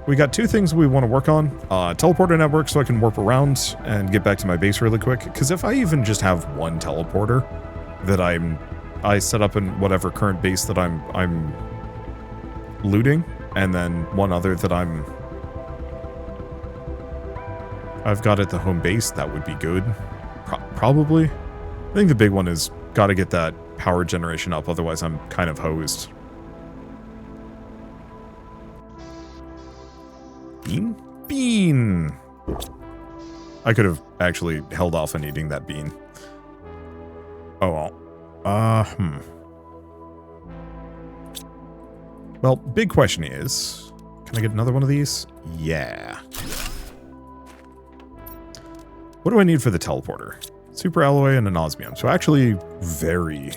we got two things we want to work on. Teleporter network so I can warp around and get back to my base really quick. Because if I even just have one teleporter that I set up in whatever current base that I'm looting, and then one other that I've got at the home base, that would be good. Probably. I think the big one is got to get that power generation up, otherwise I'm kind of hosed. Bean? Bean! I could have actually held off on eating that bean. Oh well. Well, big question is, can I get another one of these? Yeah. What do I need for the teleporter? Super alloy and an osmium. So actually very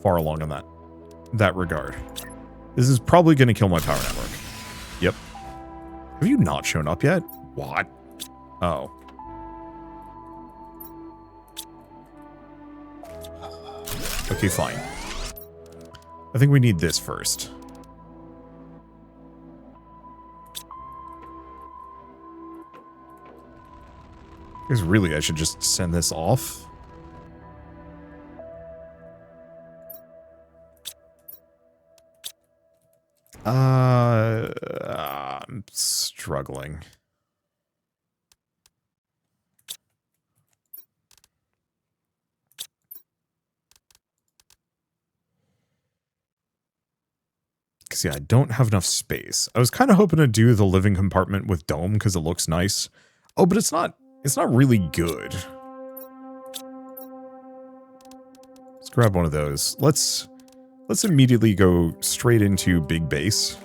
far along in that regard. This is probably going to kill my power network. Yep. Have you not shown up yet? What? Oh. Okay, fine. I think we need this first. Because really, I should just send this off. I'm struggling. Because, yeah, I don't have enough space. I was kind of hoping to do the living compartment with dome because it looks nice. Oh, but it's not really good. Let's grab one of those. Let's immediately go straight into big base.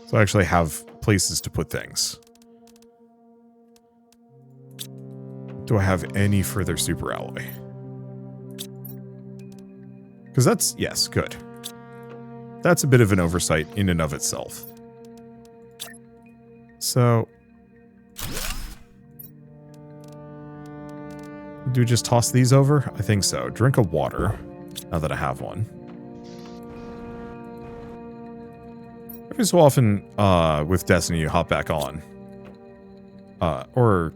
So I actually have places to put things. Do I have any further super alloy? Because that's, yes, good. That's a bit of an oversight in and of itself. So, do we just toss these over? I think so. Drink of water, now that I have one. Every so often, with Destiny, you hop back on. Or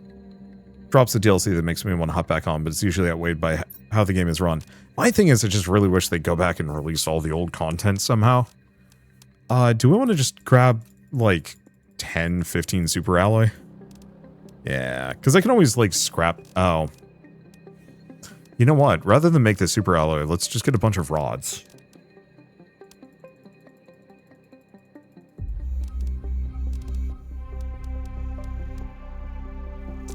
drops a DLC that makes me want to hop back on, but it's usually outweighed by how the game is run. My thing is, I just really wish they'd go back and release all the old content somehow. Do we want to just grab, like, 10, 15 super alloy? Yeah, because I can always, like, scrap... Oh. You know what? Rather than make the super alloy, let's just get a bunch of rods.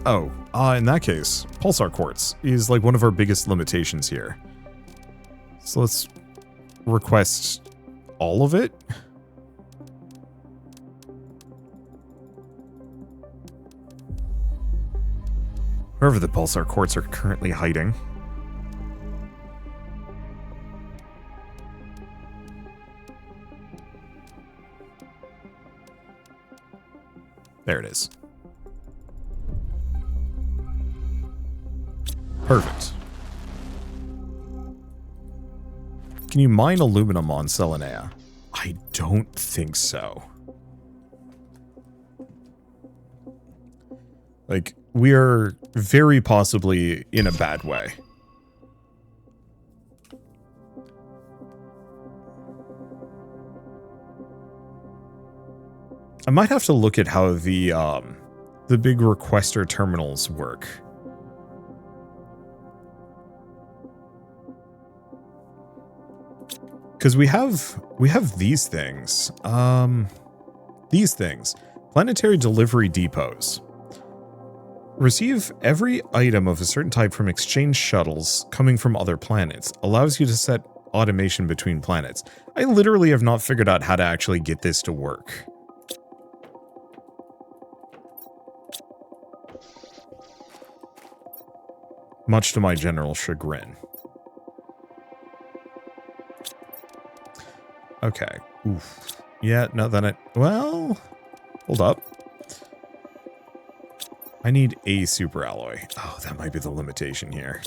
Oh, in that case, pulsar quartz is, like, one of our biggest limitations here. So let's request all of it. Wherever the pulsar quartz are currently hiding. There it is. Perfect. Can you mine aluminum on Selenea? I don't think so. Like, we are very possibly in a bad way. I might have to look at how the big requester terminals work. Because we have these things. These things. Planetary delivery depots. Receive every item of a certain type from exchange shuttles coming from other planets. Allows you to set automation between planets. I literally have not figured out how to actually get this to work. Much to my general chagrin. Okay. Oof. Yeah, no, then it... Well... Hold up. I need a super alloy. Oh, that might be the limitation here.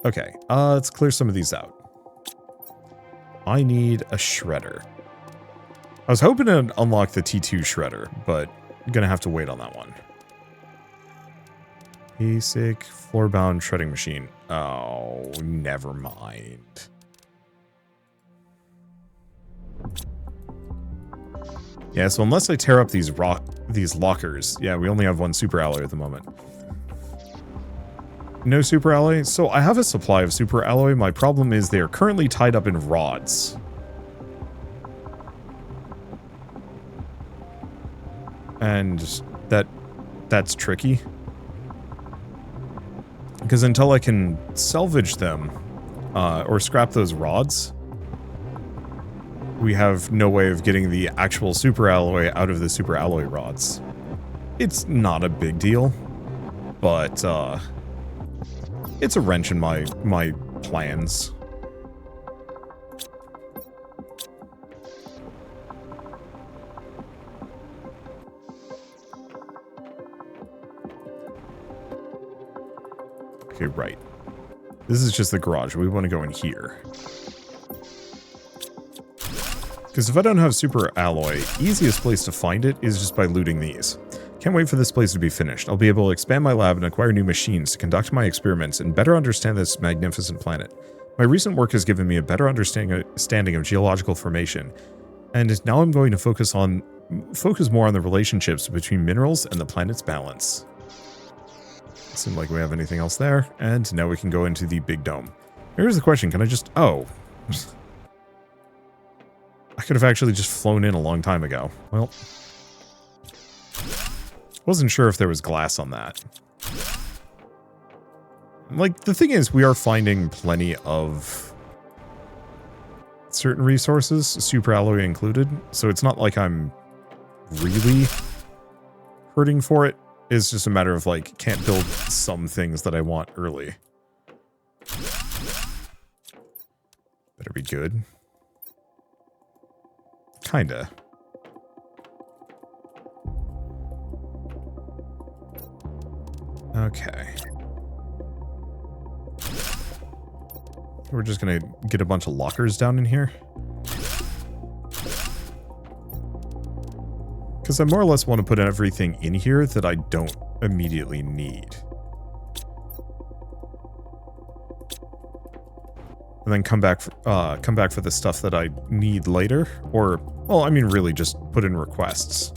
Okay, let's clear some of these out. I need a shredder. I was hoping to unlock the T2 shredder, but I'm gonna have to wait on that one. Basic floor-bound shredding machine. Oh, never mind. Yeah, so unless I tear up these lockers, yeah, we only have one super alloy at the moment. No super alloy? So I have a supply of super alloy. My problem is they are currently tied up in rods. And that's tricky. Because until I can salvage them, or scrap those rods, we have no way of getting the actual super alloy out of the super alloy rods. It's not a big deal, but it's a wrench in my plans. Okay, right. This is just the garage. We want to go in here. Because if I don't have super alloy, easiest place to find it is just by looting these. Can't wait for this place to be finished. I'll be able to expand my lab and acquire new machines to conduct my experiments and better understand this magnificent planet. My recent work has given me a better understanding of geological formation, and now I'm going to focus more on the relationships between minerals and the planet's balance. Doesn't seem like we have anything else there, and now we can go into the big dome. Here's the question, can I just... Oh. I could have actually just flown in a long time ago. Well, wasn't sure if there was glass on that. Like, the thing is, we are finding plenty of certain resources, super alloy included, so it's not like I'm really hurting for it. It's just a matter of, like, can't build some things that I want early. Better be good. Kinda. Okay. We're just gonna get a bunch of lockers down in here. Because I more or less want to put everything in here that I don't immediately need. And then come back for the stuff that I need later. Or, well, I mean, really just put in requests.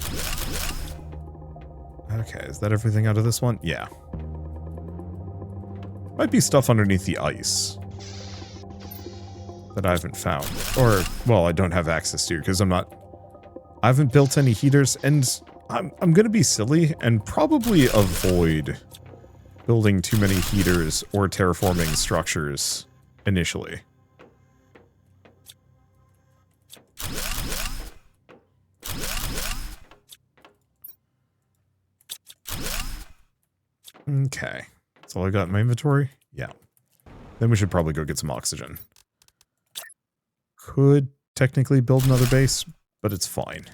Okay, is that everything out of this one? Yeah. Might be stuff underneath the ice that I haven't found. Or, well, I don't have access to because I haven't built any heaters, and I'm gonna be silly and probably avoid building too many heaters or terraforming structures initially. Okay. That's all I got in my inventory? Yeah. Then we should probably go get some oxygen. Could technically build another base, but it's fine.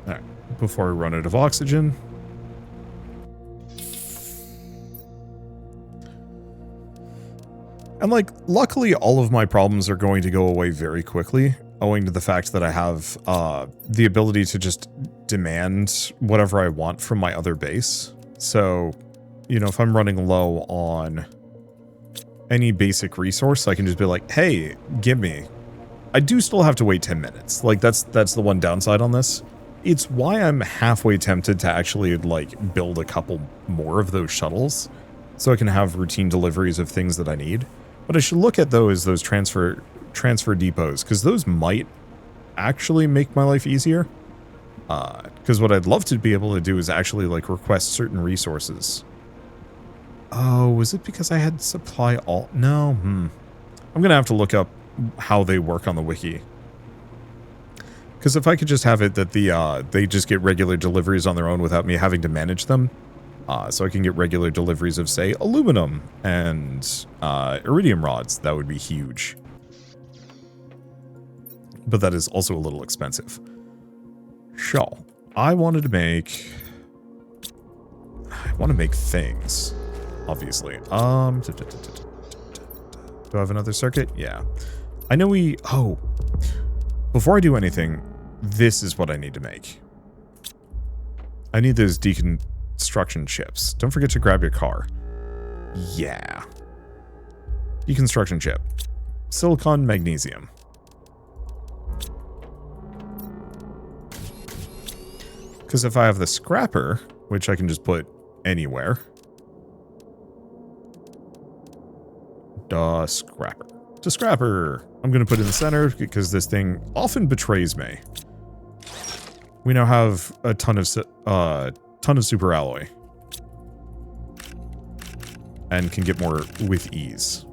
Alright, before we run out of oxygen. And like, luckily all of my problems are going to go away very quickly, owing to the fact that I have the ability to just demand whatever I want from my other base. So, you know, if I'm running low on any basic resource, I can just be like, hey, give me. I do still have to wait 10 minutes. Like, that's the one downside on this. It's why I'm halfway tempted to actually, like, build a couple more of those shuttles, so I can have routine deliveries of things that I need. But I should look at those transfer depots, because those might actually make my life easier. Because what I'd love to be able to do is actually, like, request certain resources. Oh, was it because I had supply all? No, I'm going to have to look up how they work on the wiki. Because if I could just have it that they just get regular deliveries on their own without me having to manage them, so I can get regular deliveries of, say, aluminum and iridium rods, that would be huge. But that is also a little expensive. So, I want to make things, obviously. Do I have another circuit? Yeah. I know before I do anything, this is what I need to make. I need those deconstruction chips. Don't forget to grab your car. Yeah. Deconstruction chip. Silicon, magnesium. Because if I have the scrapper, which I can just put anywhere. Scrapper. To scrapper. I'm going to put it in the center because this thing often betrays me. We now have a ton of super alloy. And can get more with ease.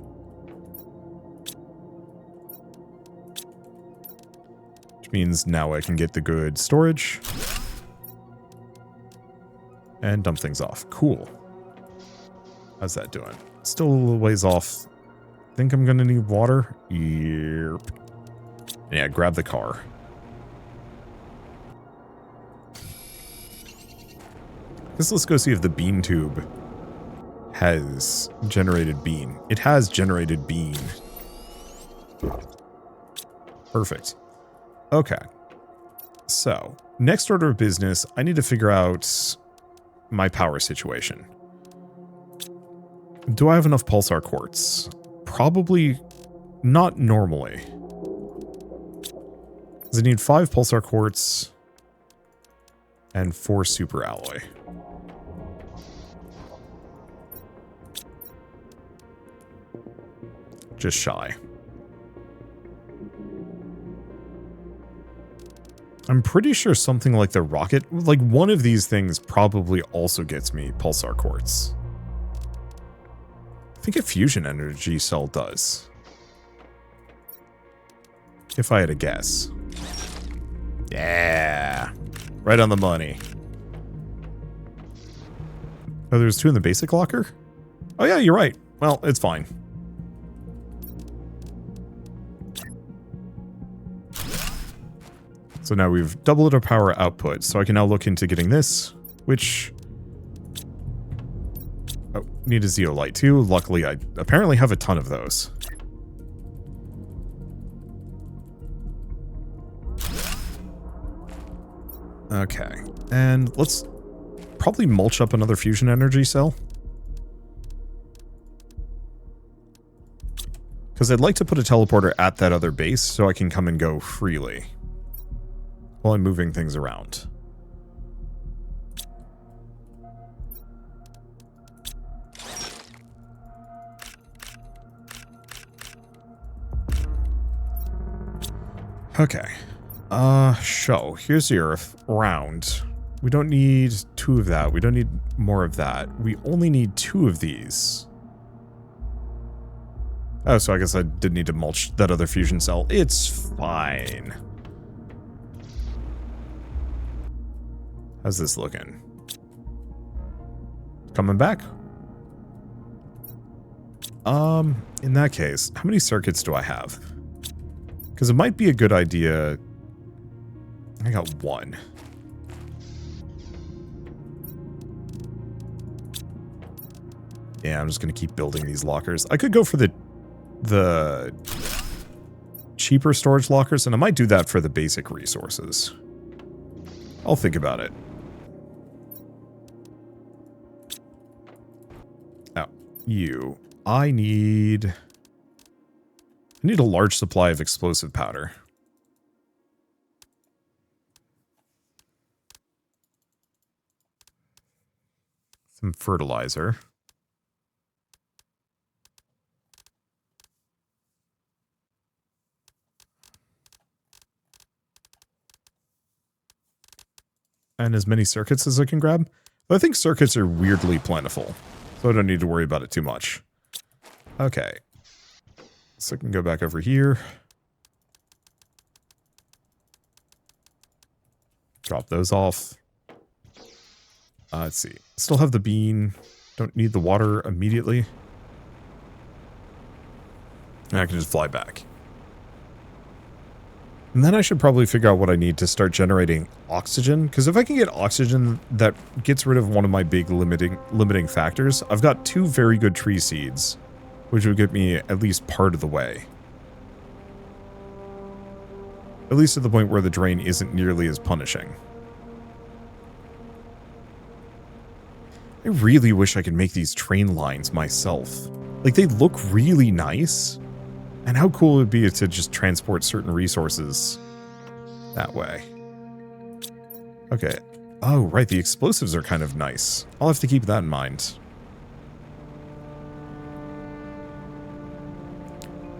Which means now I can get the good storage. And dump things off. Cool. How's that doing? Still a little ways off. Think I'm gonna need water? Yep. Yeah, grab the car. Let's go see if the bean tube has generated bean. It has generated bean. Perfect. Okay. So, next order of business, I need to figure out my power situation. Do I have enough pulsar quartz? Probably not normally. Because I need 5 pulsar quartz and 4 super alloy. Just shy. I'm pretty sure something like the rocket, like one of these things probably also gets me pulsar quartz. I think a fusion energy cell does. If I had a guess. Yeah. Right on the money. Oh, there's 2 in the basic locker? Oh yeah, you're right. Well, it's fine. So now we've doubled our power output, so I can now look into getting this, which... Oh, need a zeolite too. Luckily, I apparently have a ton of those. Okay, and let's probably mulch up another fusion energy cell. Because I'd like to put a teleporter at that other base so I can come and go freely while I'm moving things around. Okay. So, here's the Earth. Round. We don't need 2 of that. We don't need more of that. We only need 2 of these. Oh, so I guess I did need to mulch that other fusion cell. It's fine. How's this looking? Coming back? In that case, how many circuits do I have? Because it might be a good idea. I got 1. Yeah, I'm just going to keep building these lockers. I could go for the cheaper storage lockers, and I might do that for the basic resources. I'll think about it. Oh, you. I need a large supply of explosive powder. Some fertilizer. And as many circuits as I can grab. But I think circuits are weirdly plentiful, so I don't need to worry about it too much. Okay. So I can go back over here. Drop those off. Let's see. Still have the bean. Don't need the water immediately. And I can just fly back. And then I should probably figure out what I need to start generating oxygen. Because if I can get oxygen, that gets rid of one of my big limiting factors. I've got 2 very good tree seeds, which would get me at least part of the way. At least to the point where the drain isn't nearly as punishing. I really wish I could make these train lines myself. Like, they look really nice. And how cool it would be to just transport certain resources that way. Okay. Oh, right, the explosives are kind of nice. I'll have to keep that in mind.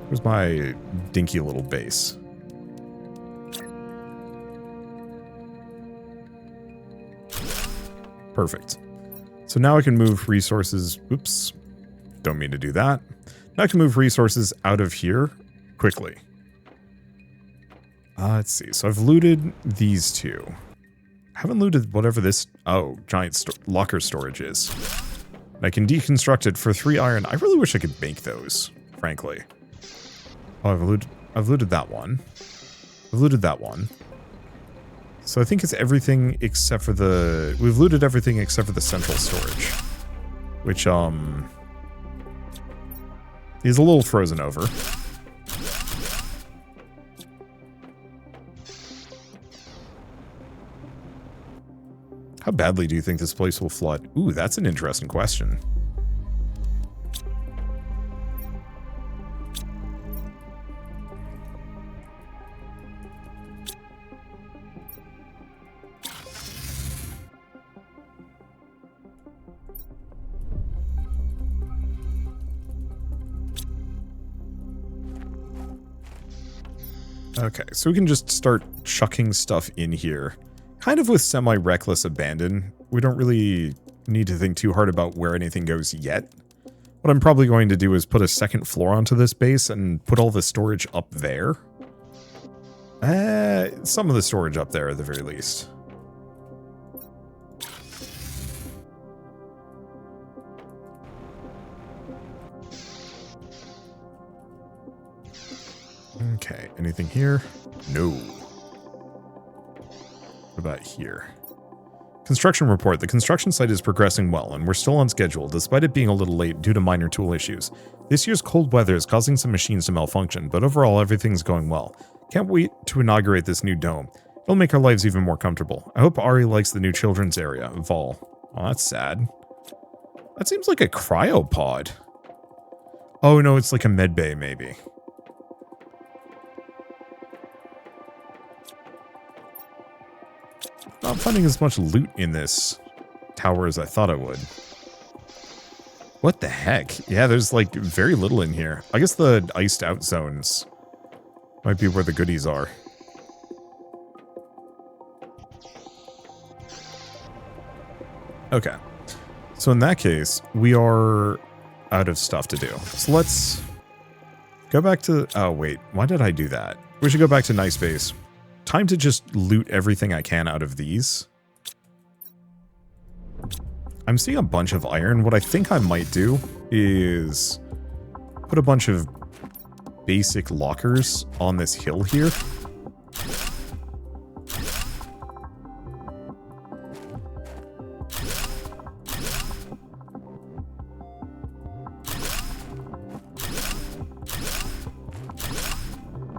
Where's my dinky little base? Perfect. So now I can move resources. Oops. Don't mean to do that. Now I can move resources out of here quickly. Let's see. So I've looted these 2. I haven't looted whatever this... Oh, giant locker storage is. And I can deconstruct it for 3 iron. I really wish I could make those, frankly. Oh, I've looted that one. I've looted that one. So I think it's everything except for the... We've looted everything except for the central storage. Which, is a little frozen over. How badly do you think this place will flood? Ooh, that's an interesting question. Okay, so we can just start chucking stuff in here. Kind of with semi-reckless abandon. We don't really need to think too hard about where anything goes yet. What I'm probably going to do is put a second floor onto this base and put all the storage up there. Some of the storage up there at the very least. Okay, anything here? No. What about here? Construction report. The construction site is progressing well, and we're still on schedule, despite it being a little late due to minor tool issues. This year's cold weather is causing some machines to malfunction, but overall everything's going well. Can't wait to inaugurate this new dome. It'll make our lives even more comfortable. I hope Ari likes the new children's area, Vol. Oh, that's sad. That seems like a cryopod. Oh no, it's like a medbay maybe. Not finding as much loot in this tower as I thought I would. What the heck? Yeah, there's like very little in here. I guess the iced out zones might be where the goodies are. Okay. So in that case, we are out of stuff to do. So let's go back to... Oh, wait. Why did I do that? We should go back to nice base. Time to just loot everything I can out of these. I'm seeing a bunch of iron. What I think I might do is put a bunch of basic lockers on this hill here.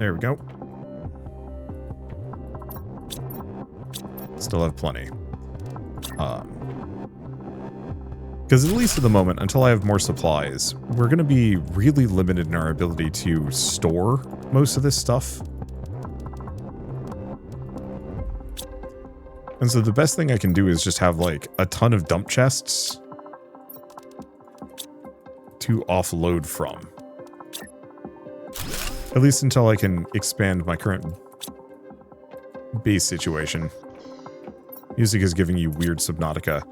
There we go. Still have plenty. Because at least at the moment, until I have more supplies, we're going to be really limited in our ability to store most of this stuff. And so the best thing I can do is just have like a ton of dump chests to offload from. At least until I can expand my current base situation. Music is giving you weird Subnautica.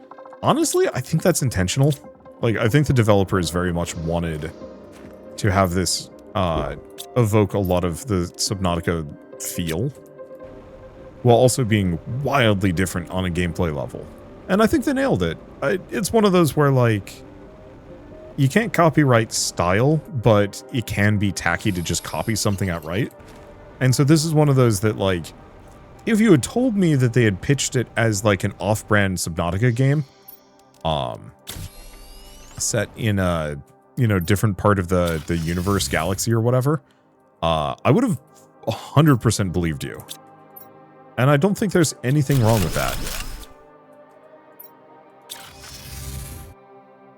Honestly, I think that's intentional. Like, I think the developers very much wanted to have this evoke a lot of the Subnautica feel, while also being wildly different on a gameplay level. And I think they nailed it. It's one of those where, like, you can't copyright style, but it can be tacky to just copy something outright. And so this is one of those that, like, if you had told me that they had pitched it as, like, an off-brand Subnautica game, set in a, you know, different part of the universe, galaxy, or whatever, I would have 100% believed you. And I don't think there's anything wrong with that.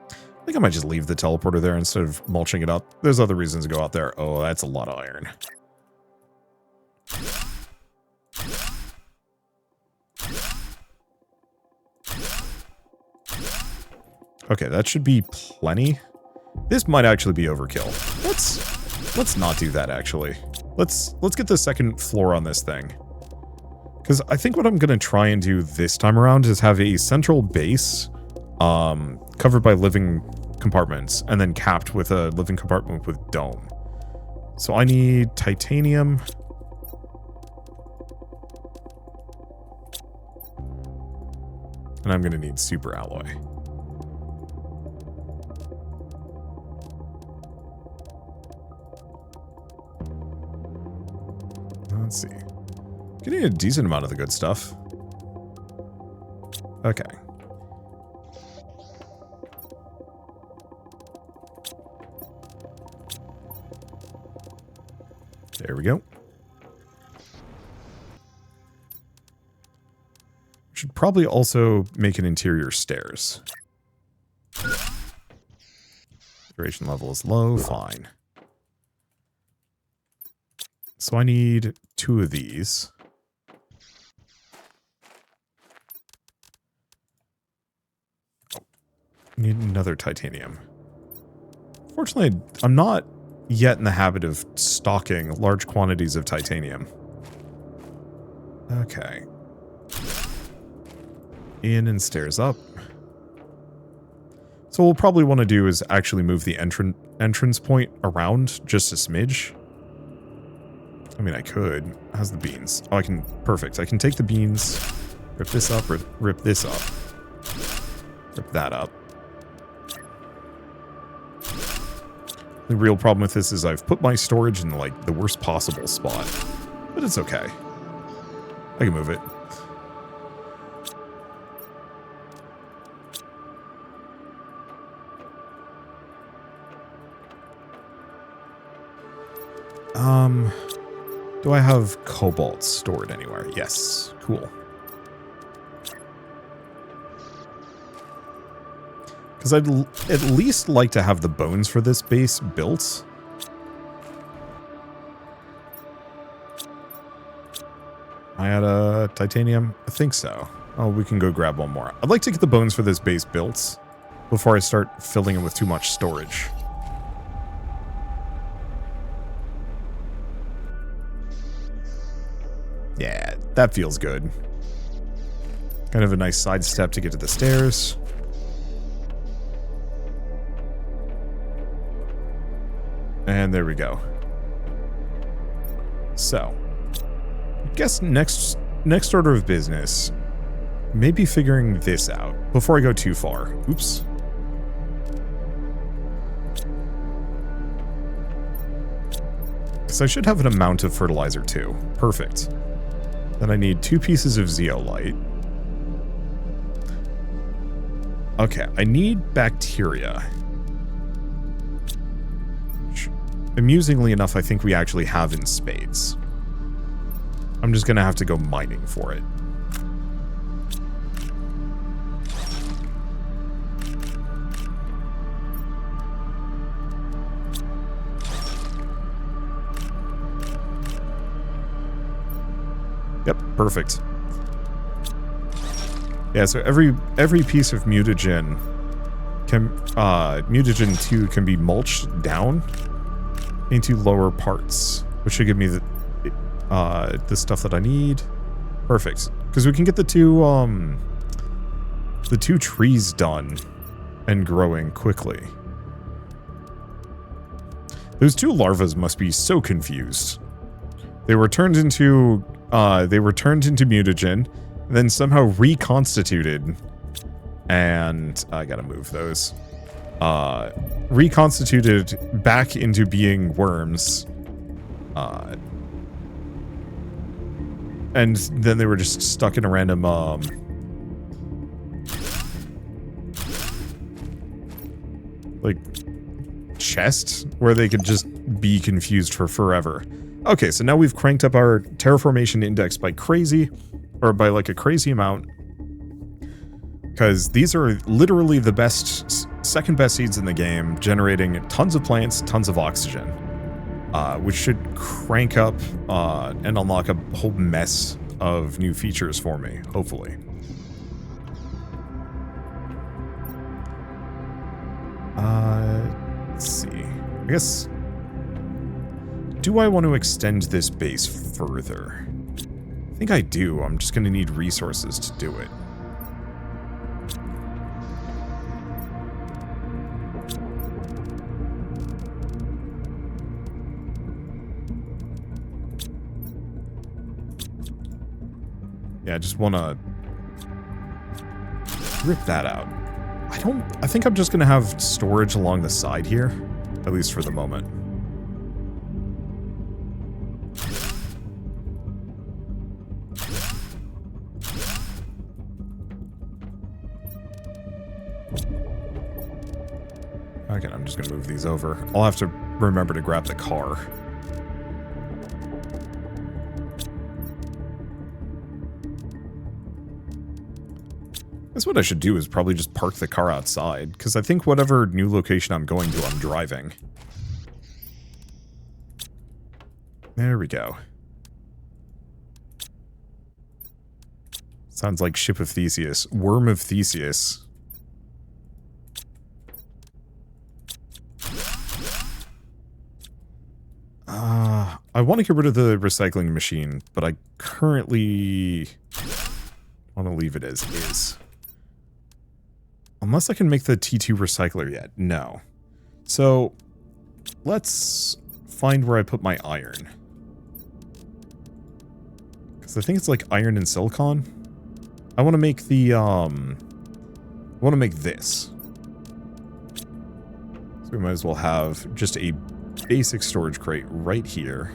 I think I might just leave the teleporter there instead of mulching it up. There's other reasons to go out there. Oh, that's a lot of iron. Okay, that should be plenty. This might actually be overkill. Let's not do that, actually. Let's get the second floor on this thing. Because I think what I'm going to try and do this time around is have a central base covered by living compartments and then capped with a living compartment with dome. So I need titanium. And I'm going to need super alloy. Let's see. Getting a decent amount of the good stuff. Okay. There we go. Should probably also make an interior stairs. Duration level is low, fine. So I need 2 of these. Need another titanium. Fortunately, I'm not yet in the habit of stocking large quantities of titanium. Okay. In and stairs up. So what we'll probably want to do is actually move the entrance point around just a smidge. I mean, I could. How's the beans? Oh, I can... Perfect. I can take the beans, rip this up, rip this up. Rip that up. The real problem with this is I've put my storage in, like, the worst possible spot. But it's okay. I can move it. Do I have cobalt stored anywhere? Yes. Cool. Because I'd at least like to have the bones for this base built. I had a titanium? I think so. Oh, we can go grab one more. I'd like to get the bones for this base built before I start filling it with too much storage. Yeah, that feels good. Kind of a nice side step to get to the stairs. And there we go. So, I guess next order of business, maybe figuring this out before I go too far. Oops. Because I should have an amount of fertilizer too. Perfect. Then I need 2 pieces of zeolite. Okay, I need bacteria. Which, amusingly enough, I think we actually have in spades. I'm just gonna have to go mining for it. Yep, perfect. Yeah, so every piece of mutagen can mutagen 2 can be mulched down into lower parts, which should give me the stuff that I need. Perfect, because we can get the two trees done and growing quickly. Those two larvas must be so confused. They were turned into mutagen, then somehow reconstituted. And I gotta move those. Reconstituted back into being worms. And then they were just stuck in a random, like, chest where they could just be confused for forever. Okay, so now we've cranked up our terraformation index by crazy, or by like a crazy amount. Because these are literally the best, second best seeds in the game, generating tons of plants, tons of oxygen. Which should crank up and unlock a whole mess of new features for me, hopefully. Let's see. I guess... Do I want to extend this base further? I think I do. I'm just going to need resources to do it. Yeah, I just want to rip that out. I think I'm just going to have storage along the side here, at least for the moment. Okay, I'm just going to move these over. I'll have to remember to grab the car. That's what I should do, is probably just park the car outside, because I think whatever new location I'm going to, I'm driving. There we go. Sounds like Ship of Theseus. Worm of Theseus. I want to get rid of the recycling machine, but I currently want to leave it as is. Unless I can make the T2 recycler yet. No. So, let's find where I put my iron. Because I think it's like iron and silicon. I want to make the, I want to make this. So we might as well have just a basic storage crate right here.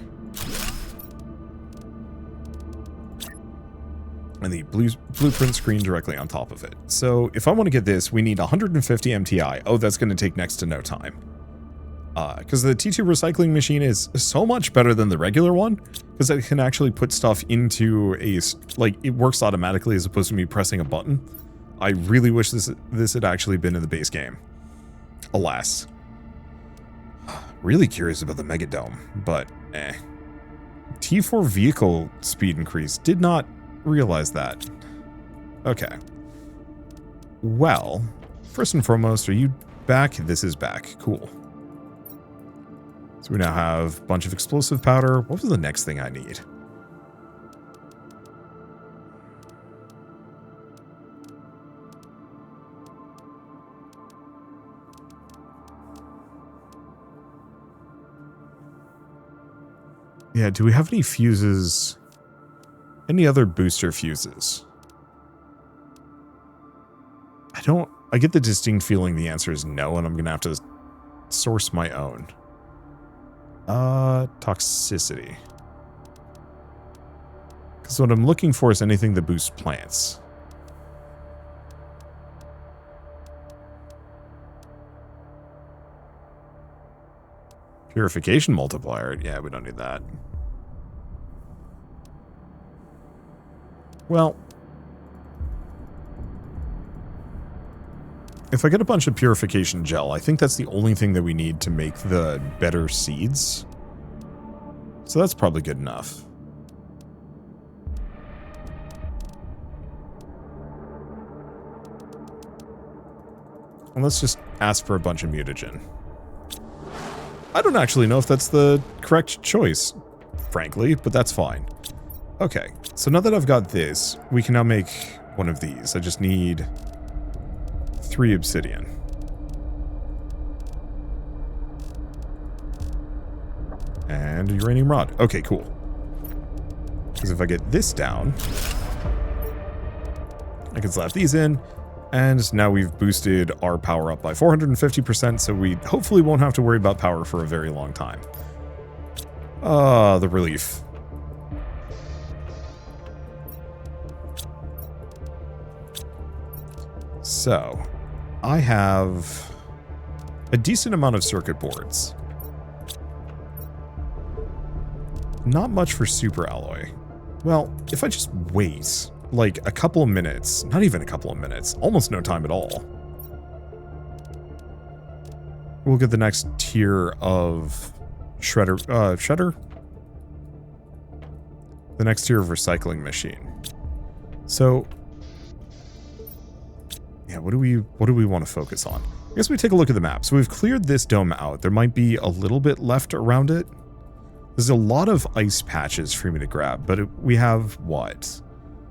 And the blueprint screen directly on top of it. So if I want to get this, we need 150 MTI. Oh, that's going to take next to no time. Because the T2 recycling machine is so much better than the regular one, because it can actually put stuff into a, like, it works automatically as opposed to me pressing a button. I really wish this had actually been in the base game. Alas. Really curious about the Megadome, but eh. T4 vehicle speed increase. Did not realize that. Okay. Well, first and foremost, are you back? This is back. Cool. So we now have a bunch of explosive powder. What was the next thing I need? Yeah, do we have any fuses? Any other booster fuses? I get the distinct feeling the answer is no, and I'm going to have to source my own. Toxicity. Because what I'm looking for is anything that boosts plants. Purification multiplier. Yeah, we don't need that. Well, if I get a bunch of purification gel, I think that's the only thing that we need to make the better seeds. So that's probably good enough. And let's just ask for a bunch of mutagen. I don't actually know if that's the correct choice, frankly, but that's fine. Okay, so now that I've got this, we can now make one of these. I just need 3 obsidian. And a uranium rod. Okay, cool. Because if I get this down, I can slap these in. And now we've boosted our power up by 450%, so we hopefully won't have to worry about power for a very long time. The relief. So, I have a decent amount of circuit boards. Not much for super alloy. Well, if I just wait like a couple of minutes, not even a couple of minutes, almost no time at all, we'll get the next tier of shredder? The next tier of recycling machine. So, yeah, what do we want to focus on? I guess we take a look at the map. So we've cleared this dome out. There might be a little bit left around it. There's a lot of ice patches for me to grab, but we have what?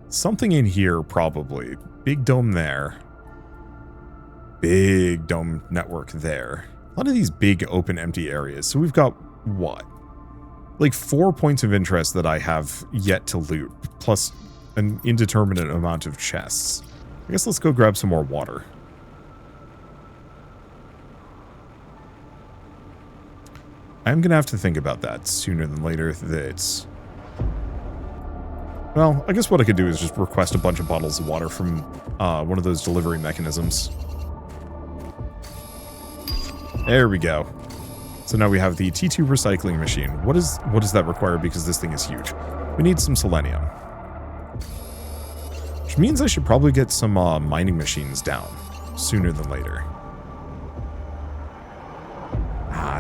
Something in here, probably. Big dome there. Big dome network there. A lot of these big open empty areas. So we've got what? Like 4 points of interest that I have yet to loot, plus an indeterminate amount of chests. I guess let's go grab some more water. I'm going to have to think about that sooner than later. Well, I guess what I could do is just request a bunch of bottles of water from one of those delivery mechanisms. There we go. So now we have the T2 recycling machine. What does that require? Because this thing is huge. We need some selenium. Which means I should probably get some mining machines down sooner than later.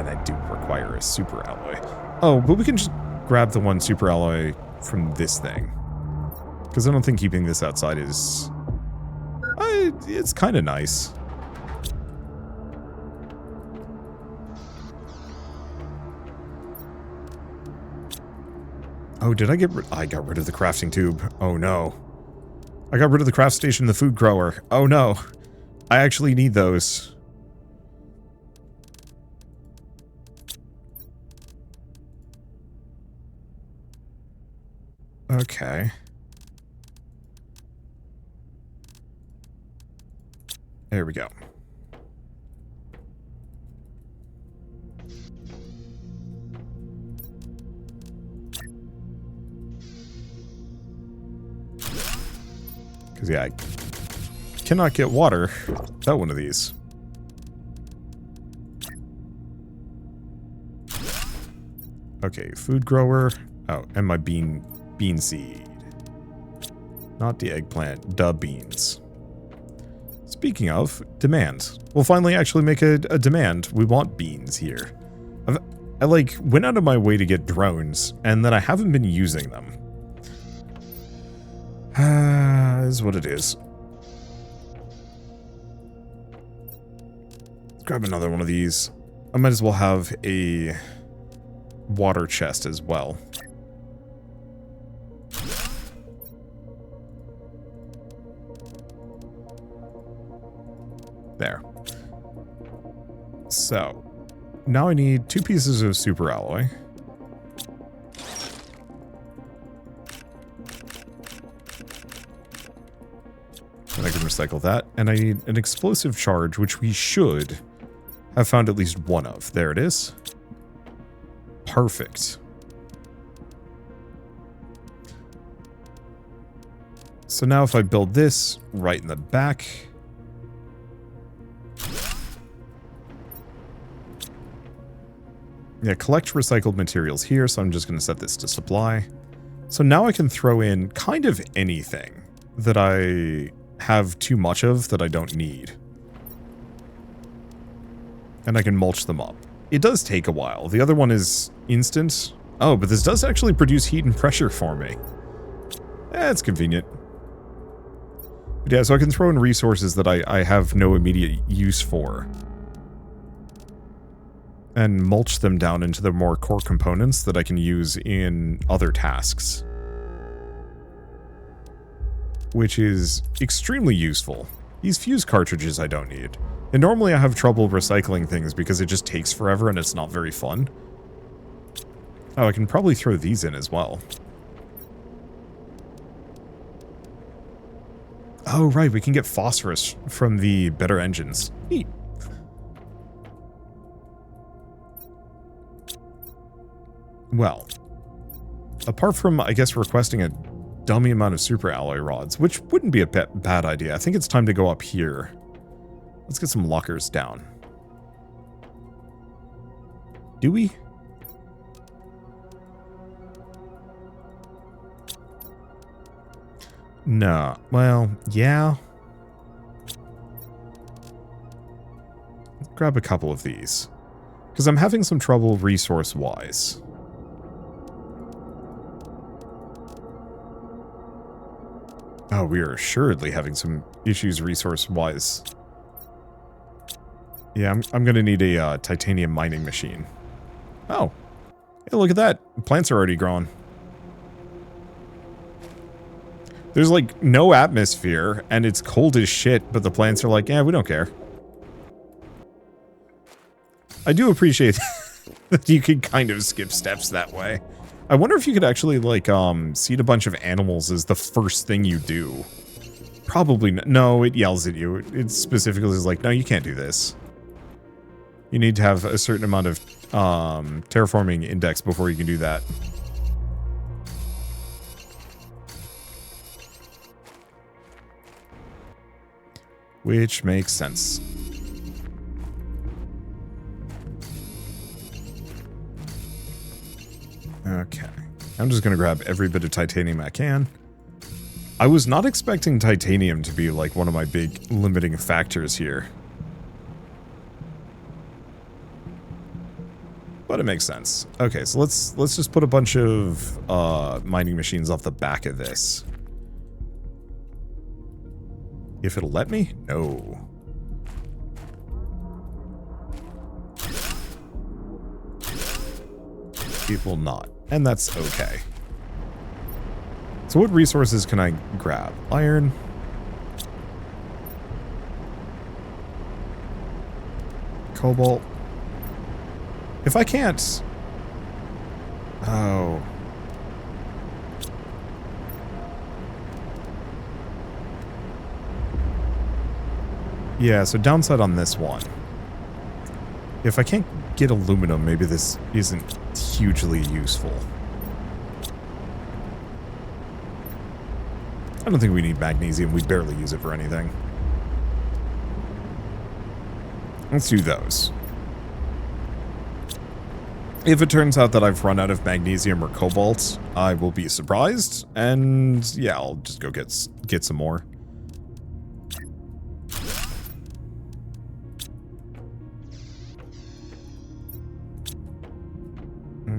That do require a super alloy. Oh, but we can just grab the one super alloy from this thing. Because I don't think keeping this outside is... it's kind of nice. Oh, did I get rid... I got rid of the crafting tube. Oh, no. I got rid of the craft station and the food grower. Oh, no. I actually need those. Okay. There we go. Because, yeah, I cannot get water without one of these. Okay, food grower. Oh, and my bean seed. Not the eggplant, the beans. Speaking of, demand. We'll finally actually make a demand. We want beans here. I like went out of my way to get drones, and then I haven't been using them. Is what it is. Let's grab another one of these. I might as well have a water chest as well. There. So, now I need 2 pieces of super alloy. And I can recycle that. And I need an explosive charge, which we should have found at least one of. There it is. Perfect. So now if I build this right in the back... Yeah, collect recycled materials here, so I'm just going to set this to supply. So now I can throw in kind of anything that I have too much of that I don't need. And I can mulch them up. It does take a while. The other one is instant. Oh, but this does actually produce heat and pressure for me. It's convenient. But yeah, so I can throw in resources that I have no immediate use for. And mulch them down into the more core components that I can use in other tasks. Which is extremely useful. These fuse cartridges I don't need. And normally I have trouble recycling things because it just takes forever and it's not very fun. Oh, I can probably throw these in as well. Oh, right, we can get phosphorus from the better engines. Neat. Well, apart from, I guess, requesting a dummy amount of super alloy rods, which wouldn't be a bad idea, I think it's time to go up here. Let's get some lockers down. Do we? No. Well, yeah. Let's grab a couple of these. Because I'm having some trouble resource-wise. Oh, we are assuredly having some issues resource-wise. Yeah, I'm going to need a titanium mining machine. Oh. Hey, look at that. Plants are already growing. There's, like, no atmosphere, and it's cold as shit, but the plants are like, yeah, we don't care. I do appreciate that you can kind of skip steps that way. I wonder if you could actually, like, seed a bunch of animals as the first thing you do. Probably not. No, it yells at you. It specifically is like, no, you can't do this. You need to have a certain amount of terraforming index before you can do that. Which makes sense. Okay. I'm just going to grab every bit of titanium I can. I was not expecting titanium to be like one of my big limiting factors here. But it makes sense. Okay, so let's just put a bunch of mining machines off the back of this. If it'll let me? No. It will not. And that's okay. So what resources can I grab? Iron. Cobalt. If I can't... Oh. Yeah, so downside on this one. If I can't get aluminum, maybe this isn't hugely useful. I don't think we need magnesium. We barely use it for anything. Let's do those. If it turns out that I've run out of magnesium or cobalt, I will be surprised. And yeah, I'll just go get some more.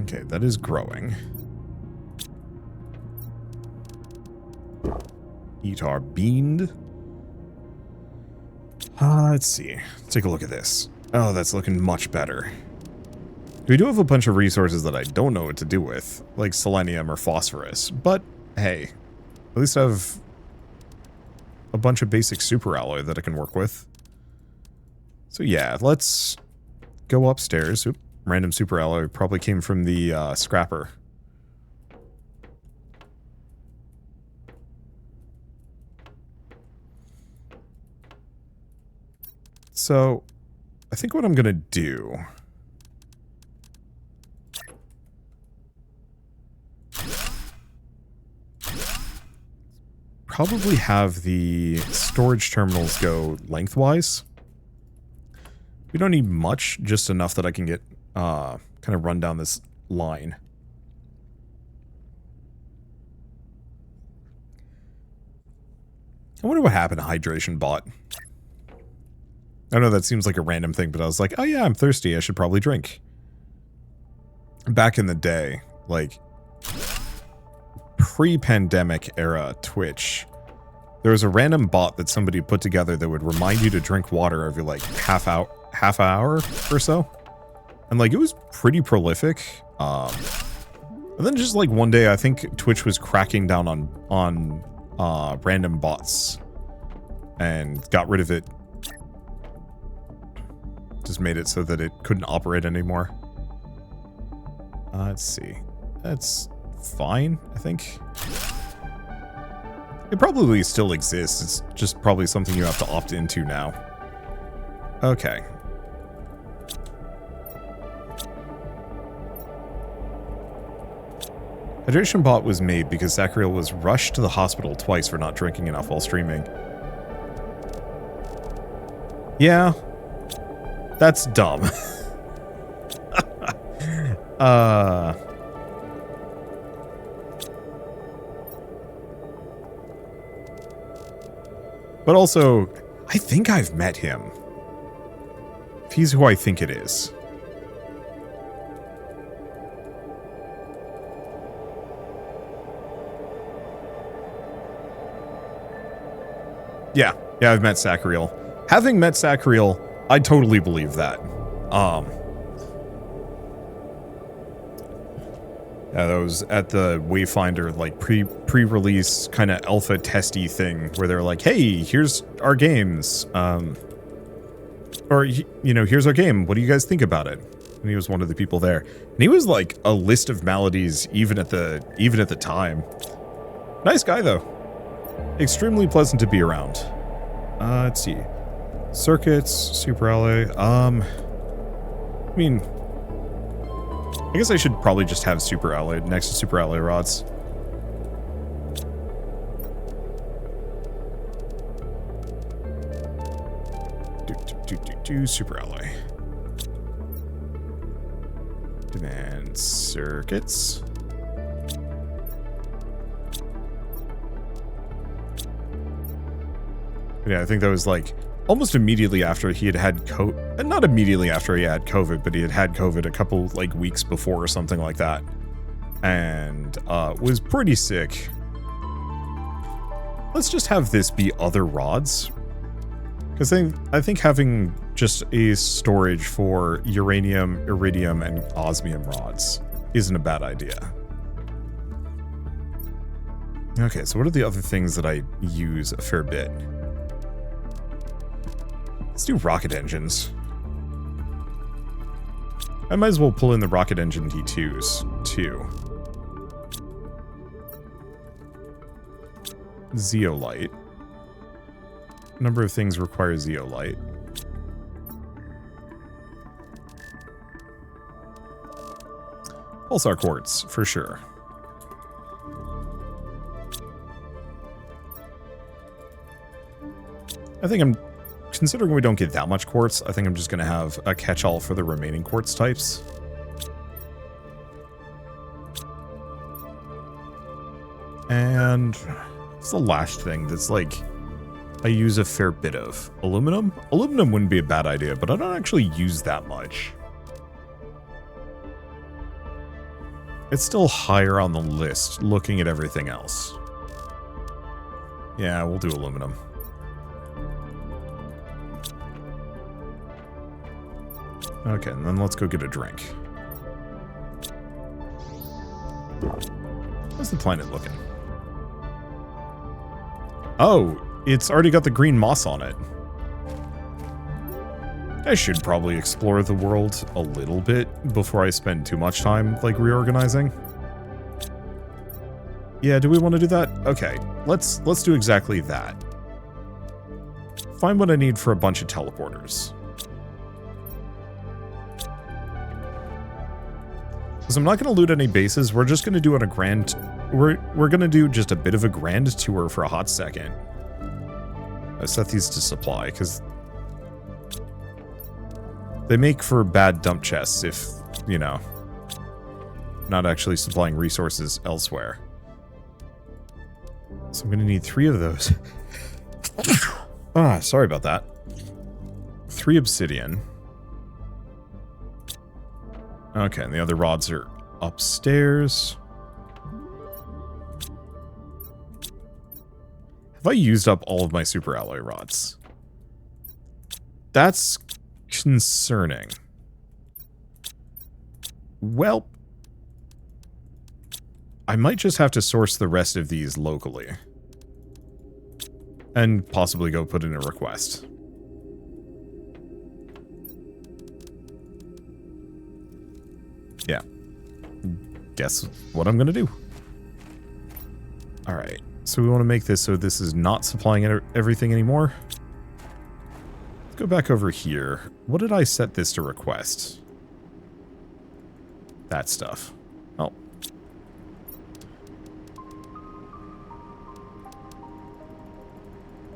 Okay, that is growing. Eat our bean. Let's see. Take a look at this. Oh, that's looking much better. We do have a bunch of resources that I don't know what to do with, like selenium or phosphorus, but hey, at least I have a bunch of basic super alloy that I can work with. So yeah, let's go upstairs. Oop, random super alloy probably came from the scrapper. So, I think what I'm gonna do... probably have the storage terminals go lengthwise. We don't need much, just enough that I can get, kind of run down this line. I wonder what happened to Hydration Bot. I know that seems like a random thing, but I was like, oh yeah, I'm thirsty, I should probably drink. Back in the day, like, pre-pandemic era Twitch, there was a random bot that somebody put together that would remind you to drink water every, like, half hour or so. And, like, it was pretty prolific. And then just, like, one day, I think Twitch was cracking down on random bots. And got rid of it. Just made it so that it couldn't operate anymore. Let's see. That's fine, I think. It probably still exists. It's just probably something you have to opt into now. Okay. Hydration bot was made because Zachariel was rushed to the hospital twice for not drinking enough while streaming. Yeah. That's dumb. But also, I think I've met him. If he's who I think it is. Yeah, I've met Zachariel. Having met Zachariel, I totally believe that. Yeah, that was at the Wayfinder, like, pre-release kind of alpha testy thing, where they're like, hey, here's our games. Or, you know, here's our game. What do you guys think about it? And he was one of the people there. And he was like a list of maladies even at the time. Nice guy, though. Extremely pleasant to be around. Let's see. Circuits, super alloy. I mean, I guess I should probably just have super alloy next to super alloy rods. Super alloy. Demand circuits. Yeah, I think that was like almost immediately after he had COVID. Not immediately after he had COVID, but he had COVID a couple like weeks before or something like that. And was pretty sick. Let's just have this be other rods. Because I think having just a storage for uranium, iridium, and osmium rods isn't a bad idea. Okay, so what are the other things that I use a fair bit? Let's do rocket engines. I might as well pull in the rocket engine D2s, too. Zeolite. A number of things require zeolite. Pulsar quartz, for sure. I think I'm... Considering we don't get that much quartz, I think I'm just going to have a catch-all for the remaining quartz types. And it's the last thing that's like I use a fair bit of. Aluminum? Aluminum wouldn't be a bad idea, but I don't actually use that much. It's still higher on the list, looking at everything else. Yeah, we'll do aluminum. Okay, and then let's go get a drink. How's the planet looking? Oh, it's already got the green moss on it. I should probably explore the world a little bit before I spend too much time, like, reorganizing. Yeah, do we want to do that? Okay, let's do exactly that. Find what I need for a bunch of teleporters. Because I'm not going to loot any bases, we're just going to do on a grand... We're going to do just a bit of a grand tour for a hot second. I set these to supply, because... they make for bad dump chests if, you know, not actually supplying resources elsewhere. So I'm going to need 3 of those. Sorry about that. 3 obsidian. Okay, and the other rods are upstairs. Have I used up all of my super alloy rods? That's concerning. Well, I might just have to source the rest of these locally. And possibly go put in a request. Yeah. guess what I'm going to do. All right. So we want to make this so this is not supplying everything anymore. Let's go back over here. What did I set this to request? That stuff. Oh.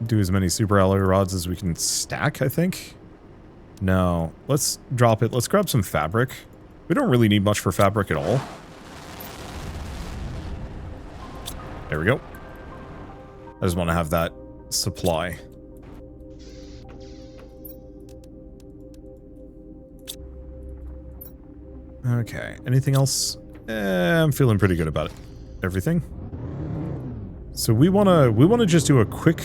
Do as many super alloy rods as we can stack, I think. No. Let's drop it. Let's grab some fabric. We don't really need much for fabric at all. There we go. I just want to have that supply. Okay. Anything else? I'm feeling pretty good about it. Everything. So we wanna just do a quick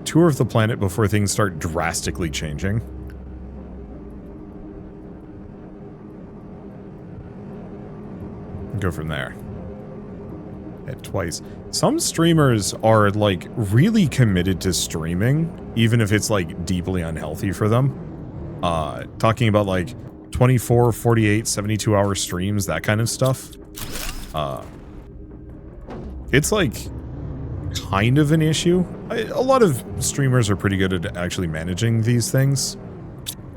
tour of the planet before things start drastically changing. Go from there. Hit twice. Some streamers are like really committed to streaming, even if it's like deeply unhealthy for them. Talking about like 24, 48, 72 hour streams, that kind of stuff. It's like kind of an issue. A lot of streamers are pretty good at actually managing these things.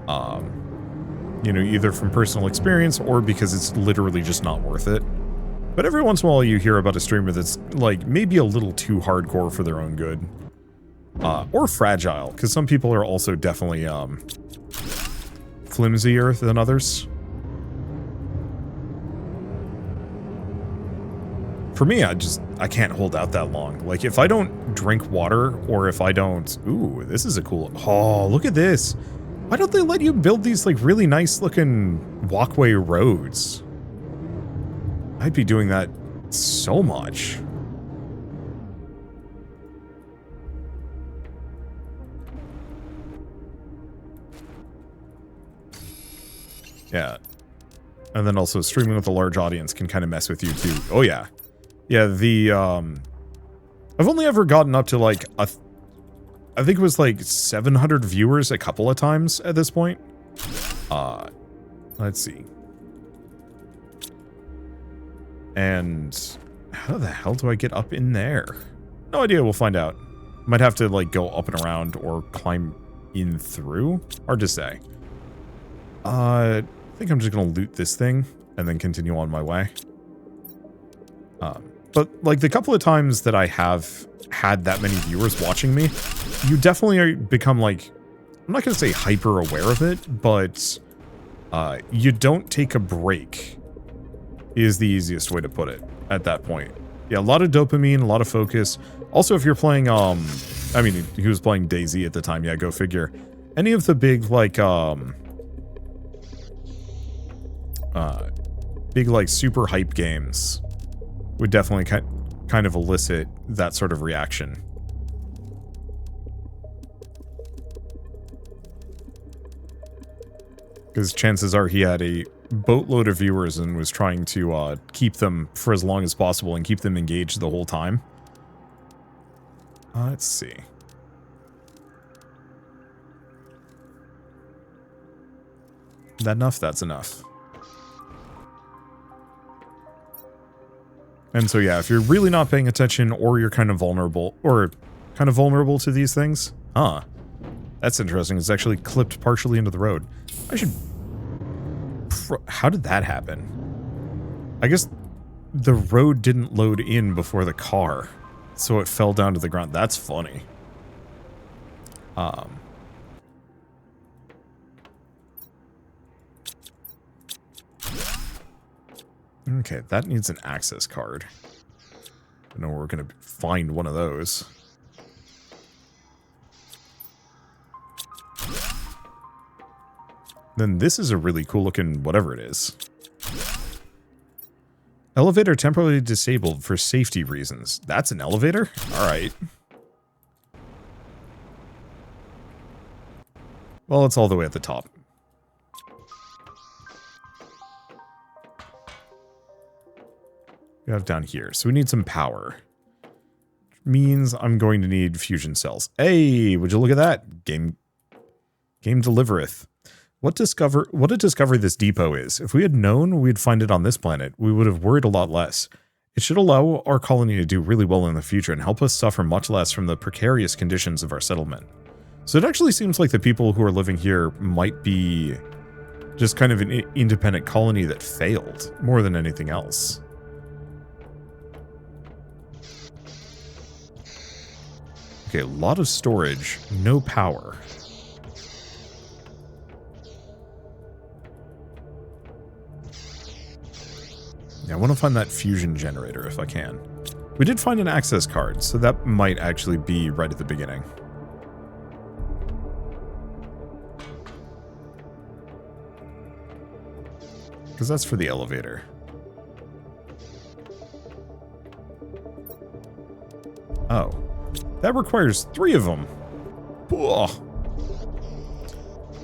You know, either from personal experience or because it's literally just not worth it. But every once in a while you hear about a streamer that's like maybe a little too hardcore for their own good. Or fragile, because some people are also definitely flimsier than others. For me, I can't hold out that long. Like, if I don't drink water, or if I don't... Ooh, this is a cool... Oh, look at this! Why don't they let you build these, like, really nice-looking walkway roads? I'd be doing that so much. Yeah. And then also streaming with a large audience can kind of mess with you, too. Oh, yeah. Yeah, I've only ever gotten up to, like, I think it was, like, 700 viewers a couple of times at this point. Let's see. And how the hell do I get up in there? No idea, we'll find out. Might have to, like, go up and around or climb in through. Hard to say. I think I'm just gonna loot this thing and then continue on my way. But, like, the couple of times that I have had that many viewers watching me, you definitely become, like, I'm not gonna say hyper aware of it, but you don't take a break is the easiest way to put it at that point. Yeah, a lot of dopamine, a lot of focus. Also, if you're playing, I mean, he was playing DayZ at the time, yeah, go figure. Any of the big, like, big, like, super hype games would definitely kind of elicit that sort of reaction. Because chances are he had a boatload of viewers and was trying to keep them for as long as possible and keep them engaged the whole time. Let's see. That enough? That's enough. And so yeah, if you're really not paying attention or you're kind of vulnerable to these things, that's interesting. It's actually clipped partially into the road. I should... How did that happen? I guess the road didn't load in before the car, so it fell down to the ground. That's funny. Okay, that needs an access card. I know we're gonna find one of those. Then this is a really cool looking whatever it is. Elevator temporarily disabled for safety reasons. That's an elevator? Alright. Well, it's all the way at the top. We have down here. So we need some power. Which means I'm going to need fusion cells. Hey, would you look at that? Game delivereth. What a discovery this depot is. If we had known we'd find it on this planet, we would have worried a lot less. It should allow our colony to do really well in the future and help us suffer much less from the precarious conditions of our settlement. So it actually seems like the people who are living here might be just kind of an independent colony that failed, more than anything else. Okay, a lot of storage, no power. Yeah, I want to find that fusion generator if I can. We did find an access card, so that might actually be right at the beginning. Because that's for the elevator. Oh. That requires 3 of them. Ugh.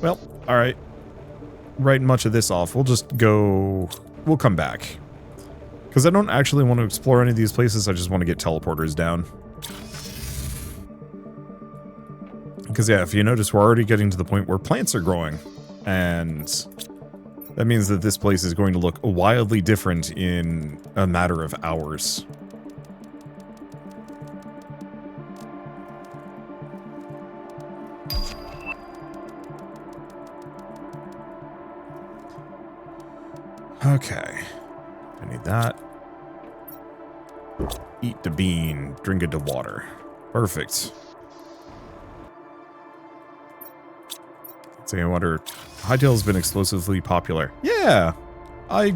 Well, alright. Write much of this off. We'll just go... We'll come back. Because I don't actually want to explore any of these places, I just want to get teleporters down. Because yeah, if you notice, we're already getting to the point where plants are growing. And that means that this place is going to look wildly different in a matter of hours. Okay. I need that. Eat the bean, drink it to water. Perfect. Say, I wonder, Hightail's been explosively popular. Yeah!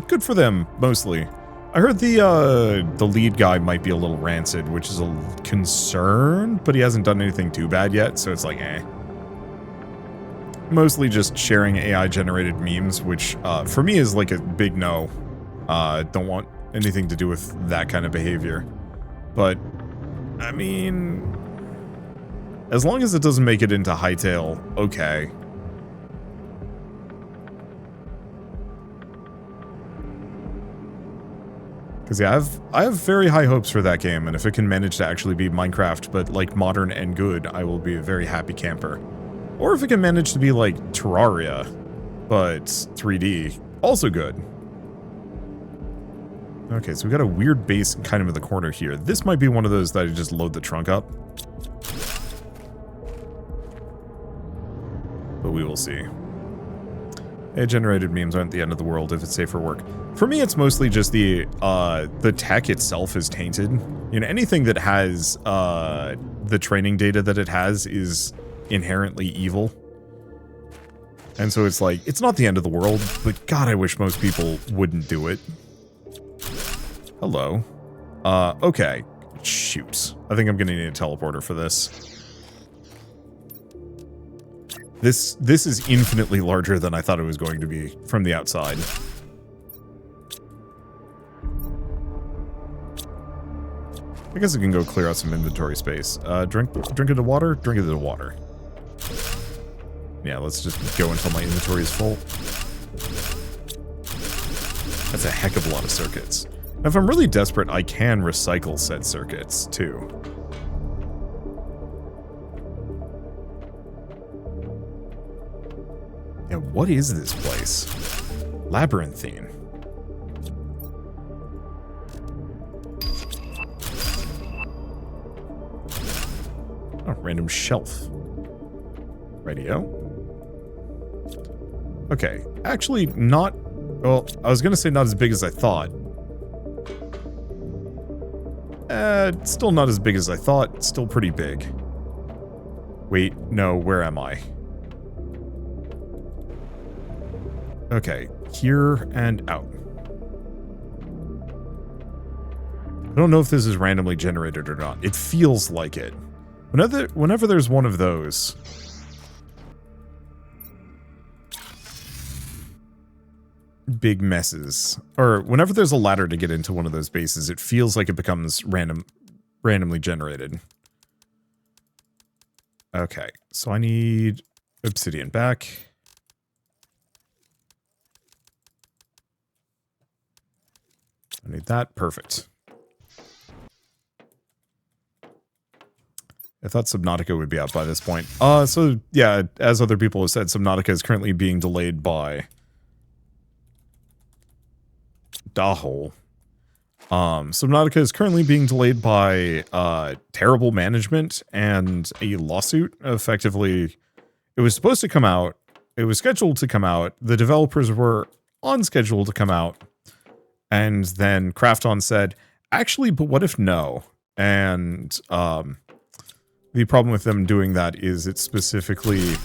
Good for them, mostly. I heard the lead guy might be a little rancid, which is a concern, but he hasn't done anything too bad yet, so it's like, eh. Mostly just sharing AI-generated memes, which, for me is like a big no. Don't want anything to do with that kind of behavior. But, I mean... as long as it doesn't make it into Hightail, okay. Because yeah, I have very high hopes for that game, and if it can manage to actually be Minecraft, but like modern and good, I will be a very happy camper. Or if it can manage to be like Terraria, but 3D, also good. Okay, so we got a weird base kind of in the corner here. This might be one of those that I just load the trunk up. But we will see. AI-generated memes aren't the end of the world if it's safe for work. For me, it's mostly just the tech itself is tainted. You know, anything that has the training data that it has is inherently evil. And so it's like, it's not the end of the world, but God, I wish most people wouldn't do it. Hello. Okay. Shoot. I think I'm gonna need a teleporter for this. This is infinitely larger than I thought it was going to be from the outside. I guess I can go clear out some inventory space. Drink it to water? Drink it to water. Yeah, let's just go until my inventory is full. That's a heck of a lot of circuits. Now, if I'm really desperate, I can recycle said circuits, too. Yeah, what is this place? Labyrinthine. Oh, random shelf. Radio. Okay, actually not... well, I was gonna say not as big as I thought. Still not as big as I thought. Still pretty big. Wait, no, where am I? Okay, here and out. I don't know if this is randomly generated or not. It feels like it. Whenever there's one of those... big messes. Or whenever there's a ladder to get into one of those bases, it feels like it becomes randomly generated. Okay, so I need obsidian back. I need that. Perfect. I thought Subnautica would be out by this point. So yeah, as other people have said, Subnautica is currently being delayed by Dahol. Subnautica is currently being delayed by terrible management and a lawsuit. Effectively, it was supposed to come out. It was scheduled to come out. The developers were on schedule to come out. And then Krafton said, actually, but what if no? And the problem with them doing that is it specifically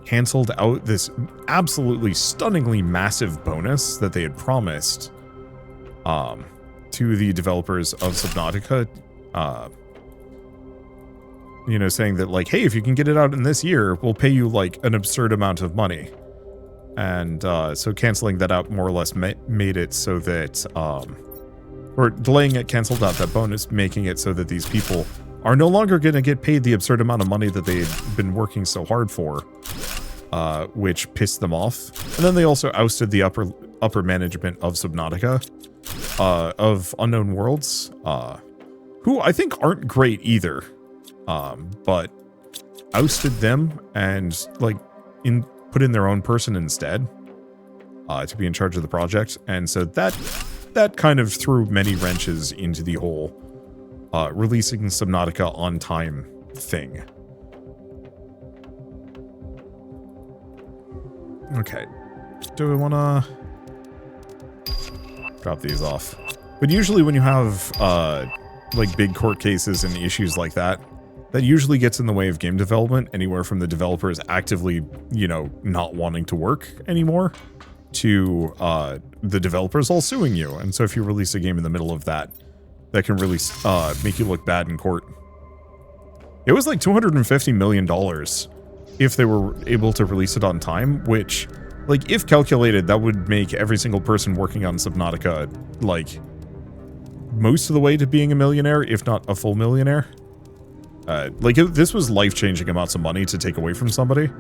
canceled out this absolutely stunningly massive bonus that they had promised to the developers of Subnautica. You know, saying that, like, hey, if you can get it out in this year, we'll pay you, like, an absurd amount of money. And so canceling that out more or less made it so that, or delaying it canceled out that bonus, making it so that these people are no longer going to get paid the absurd amount of money that they've been working so hard for, which pissed them off. And then they also ousted the upper management of Subnautica, of Unknown Worlds, who I think aren't great either, but ousted them and, like, put in their own person instead, to be in charge of the project. And so that kind of threw many wrenches into the whole releasing Subnautica on time thing. Okay. Do we want to drop these off? But usually when you have like big court cases and issues like that, that usually gets in the way of game development, anywhere from the developers actively, you know, not wanting to work anymore to the developers all suing you. And so if you release a game in the middle of that, that can really make you look bad in court. It was like $250 million if they were able to release it on time, which, like, if calculated, that would make every single person working on Subnautica, like, most of the way to being a millionaire, if not a full millionaire. Like, this was life-changing amounts of money to take away from somebody.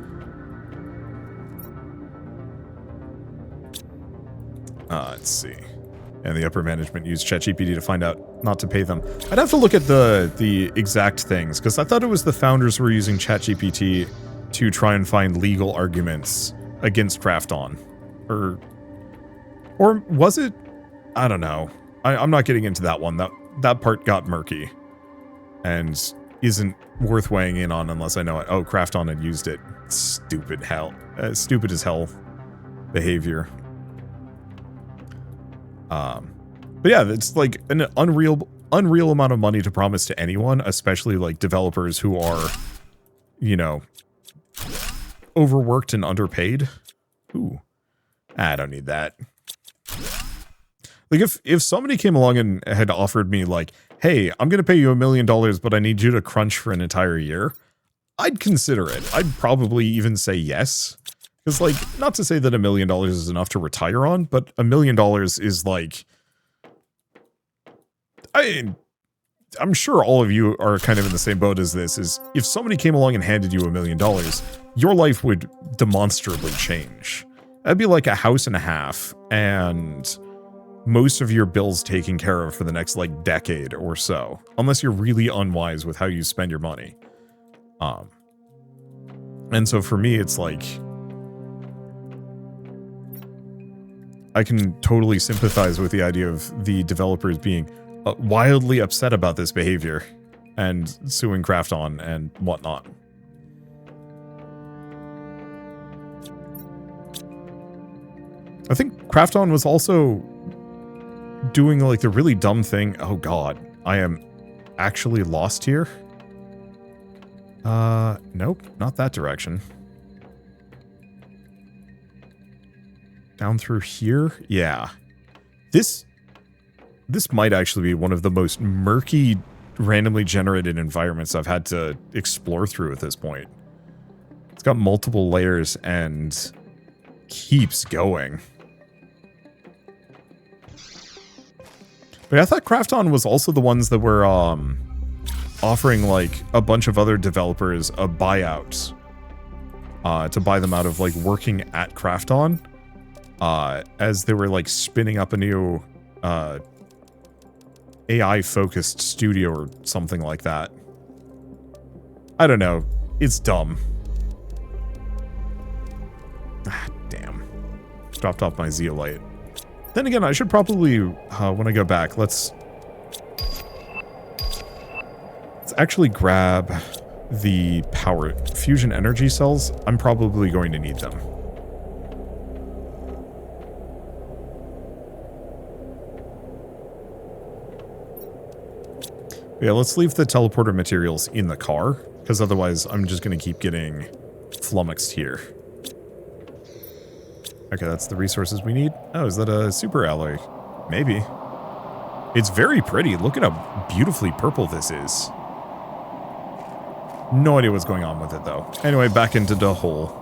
Let's see. And the upper management used ChatGPT to find out not to pay them. I'd have to look at the exact things, because I thought it was the founders were using ChatGPT to try and find legal arguments against Krafton. Or was it? I don't know. I'm not getting into that one. That part got murky. And isn't worth weighing in on unless I know it. Oh, Krafton had used it. Stupid as hell behavior. But yeah, it's like an unreal amount of money to promise to anyone, especially like developers who are, you know, overworked and underpaid. Ooh, I don't need that. Like if somebody came along and had offered me like, hey, I'm going to pay you $1 million, but I need you to crunch for an entire year, I'd consider it. I'd probably even say yes. Because, like, not to say that $1 million is enough to retire on, but $1 million is like, I'm sure all of you are kind of in the same boat as this, is if somebody came along and handed you $1 million, your life would demonstrably change. That'd be like a house and a half, and most of your bills taken care of for the next, like, decade or so. Unless you're really unwise with how you spend your money. And so for me, it's like, I can totally sympathize with the idea of the developers being wildly upset about this behavior and suing Krafton and whatnot. I think Krafton was also doing like the really dumb thing. Oh god, I am actually lost here. Nope, not that direction. Down through here? Yeah. This might actually be one of the most murky, randomly generated environments I've had to explore through at this point. It's got multiple layers and keeps going. But I thought Krafton was also the ones that were offering like a bunch of other developers a buyout to buy them out of like working at Krafton. As they were like spinning up a new AI-focused studio or something like that. I don't know. It's dumb. Ah, damn. Dropped off my zeolite. Then again, I should probably, when I go back, let's actually grab the power fusion energy cells. I'm probably going to need them. Yeah, let's leave the teleporter materials in the car, because otherwise I'm just going to keep getting flummoxed here. Okay, that's the resources we need. Oh, is that a super alloy? Maybe. It's very pretty. Look at how beautifully purple this is. No idea what's going on with it, though. Anyway, back into the hole.